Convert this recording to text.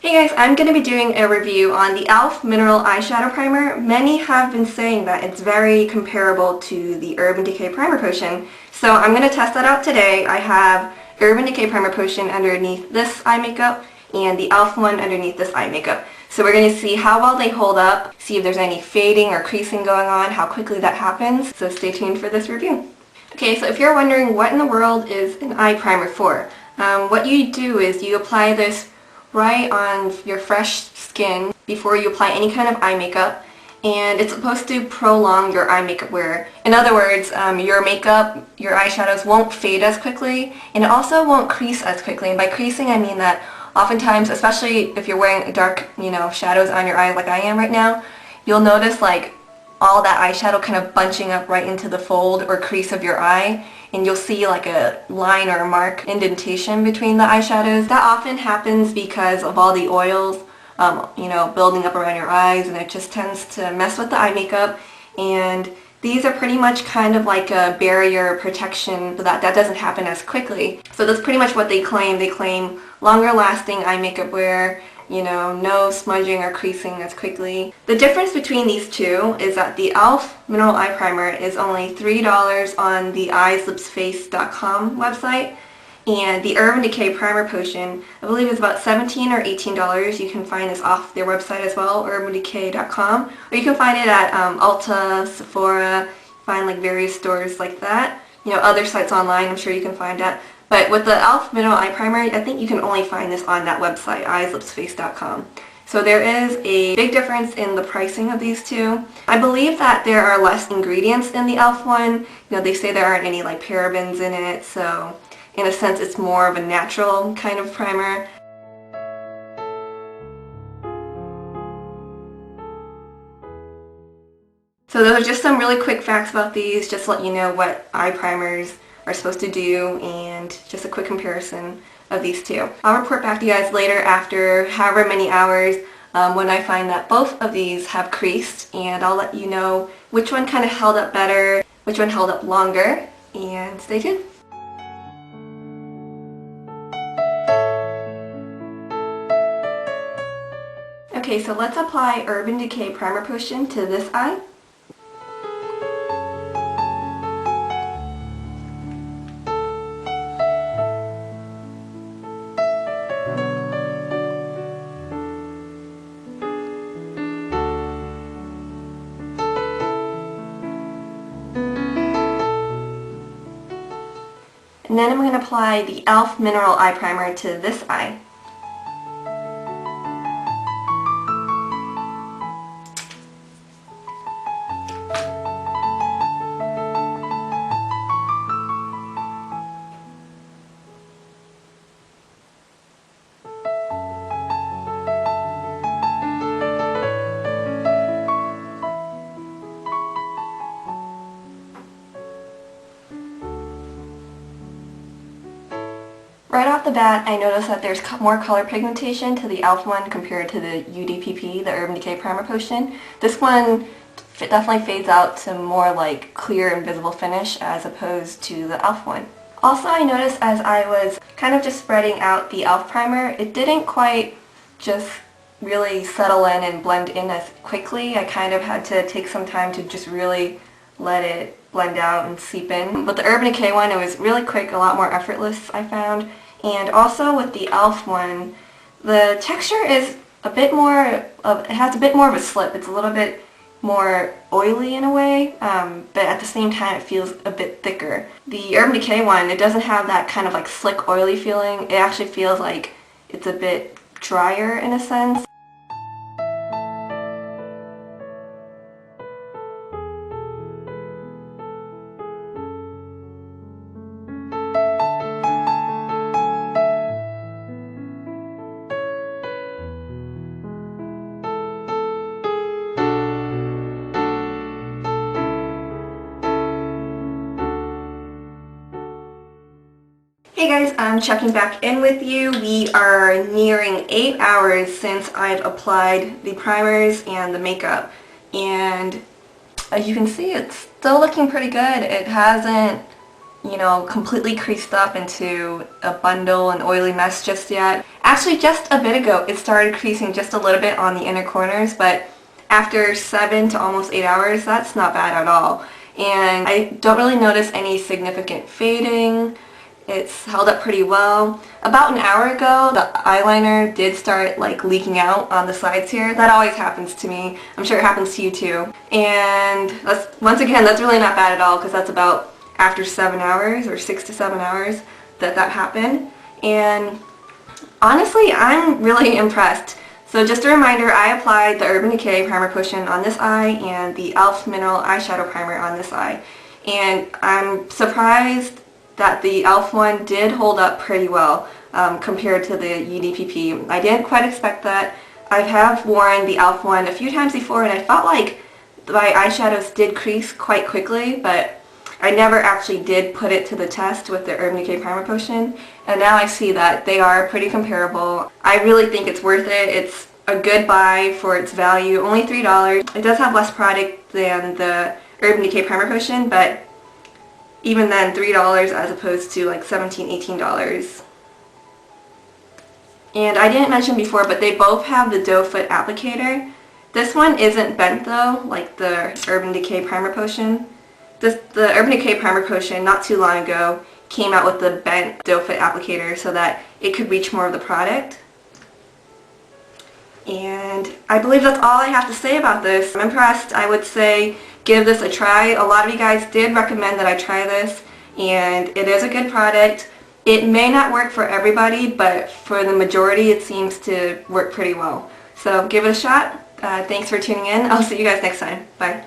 Hey guys, I'm going to be doing a review on the E.L.F. Mineral Eyeshadow Primer. Many have been saying that it's very comparable to the Urban Decay Primer Potion, so I'm going to test that out today. I have Urban Decay Primer Potion underneath this eye makeup and the E.L.F. one underneath this eye makeup. So we're going to see how well they hold up, see if there's any fading or creasing going on, how quickly that happens, so stay tuned for this review. Okay, so if you're wondering what in the world is an eye primer for, what you do is you apply this right on your fresh skin before you apply any kind of eye makeup, and it's supposed to prolong your eye makeup wear. In other words, your makeup, your eyeshadows won't fade as quickly, and it also won't crease as quickly. And by creasing, I mean that oftentimes, especially if you're wearing dark, shadows on your eyes like I am right now, you'll notice like all that eyeshadow kind of bunching up right into the fold or crease of your eye, and you'll see like a line or a mark indentation between the eyeshadows. That often happens because of all the oils building up around your eyes, and it just tends to mess with the eye makeup. And these are pretty much kind of like a barrier protection so that doesn't happen as quickly. So that's pretty much what they claim. They claim longer lasting eye makeup wear, no smudging or creasing as quickly. The difference between these two is that the E.L.F. Mineral Eye Primer is only $3 on the eyeslipsface.com website, and the Urban Decay Primer Potion, I believe, is about $17 or $18. You can find this off their website as well, urbandecay.com, or you can find it at Ulta, Sephora, find like various stores like that. Other sites online I'm sure you can find at. But with the E.L.F. Mineral Eye Primer, I think you can only find this on that website, eyeslipsface.com. So there is a big difference in the pricing of these two. I believe that there are less ingredients in the E.L.F. one. They say there aren't any like parabens in it, so in a sense it's more of a natural kind of primer. So those are just some really quick facts about these, just to let you know what eye primers are supposed to do, and just a quick comparison of these two. I'll report back to you guys later after however many hours when I find that both of these have creased, and I'll let you know which one kind of held up better, which one held up longer, and stay tuned. Okay, so let's apply Urban Decay Primer Potion to this eye. And then I'm going to apply the E.L.F. Mineral Eye Primer to this eye. Right off the bat, I noticed that there's more color pigmentation to the E.L.F. one compared to the UDPP, the Urban Decay Primer Potion. This one definitely fades out to more like clear and visible finish as opposed to the E.L.F. one. Also, I noticed as I was kind of just spreading out the E.L.F. primer, it didn't quite just really settle in and blend in as quickly. I kind of had to take some time to just really let it blend out and seep in. But the Urban Decay one, it was really quick, a lot more effortless, I found. And also with the E.L.F. one, the texture is a bit more of, it has a bit more of a slip. It's a little bit more oily in a way, but at the same time it feels a bit thicker. The Urban Decay one, it doesn't have that kind of like slick, oily feeling. It actually feels like it's a bit drier in a sense. Hey guys, I'm checking back in with you. We are nearing 8 hours since I've applied the primers and the makeup, and as you can see, it's still looking pretty good. It hasn't you know, completely creased up into a bundle, an oily mess just yet. Actually, just a bit ago, it started creasing just a little bit on the inner corners, but after 7 to almost 8 hours, that's not bad at all. And I don't really notice any significant fading. It's held up pretty well. About an hour ago, the eyeliner did start like leaking out on the sides here. That always happens to me. I'm sure it happens to you too. And once again, that's really not bad at all because that's about after 7 hours or 6 to 7 hours that happened. And honestly, I'm really impressed. So just a reminder, I applied the Urban Decay Primer Cushion on this eye and the E.L.F. Mineral Eyeshadow Primer on this eye. And I'm surprised that the E.L.F. one did hold up pretty well compared to the UDPP. I didn't quite expect that. I have worn the E.L.F. one a few times before and I felt like my eyeshadows did crease quite quickly, but I never actually did put it to the test with the Urban Decay Primer Potion, and now I see that they are pretty comparable. I really think it's worth it. It's a good buy for its value, only $3. It does have less product than the Urban Decay Primer Potion, but even then $3 as opposed to like $17, $18. And I didn't mention before, but they both have the doe foot applicator. This one isn't bent though, like the Urban Decay Primer Potion. The Urban Decay Primer Potion not too long ago came out with the bent doe foot applicator so that it could reach more of the product. And I believe that's all I have to say about this. I'm impressed. I would say give this a try. A lot of you guys did recommend that I try this, and it is a good product. It may not work for everybody, but for the majority it seems to work pretty well. So give it a shot. Thanks for tuning in. I'll see you guys next time. Bye.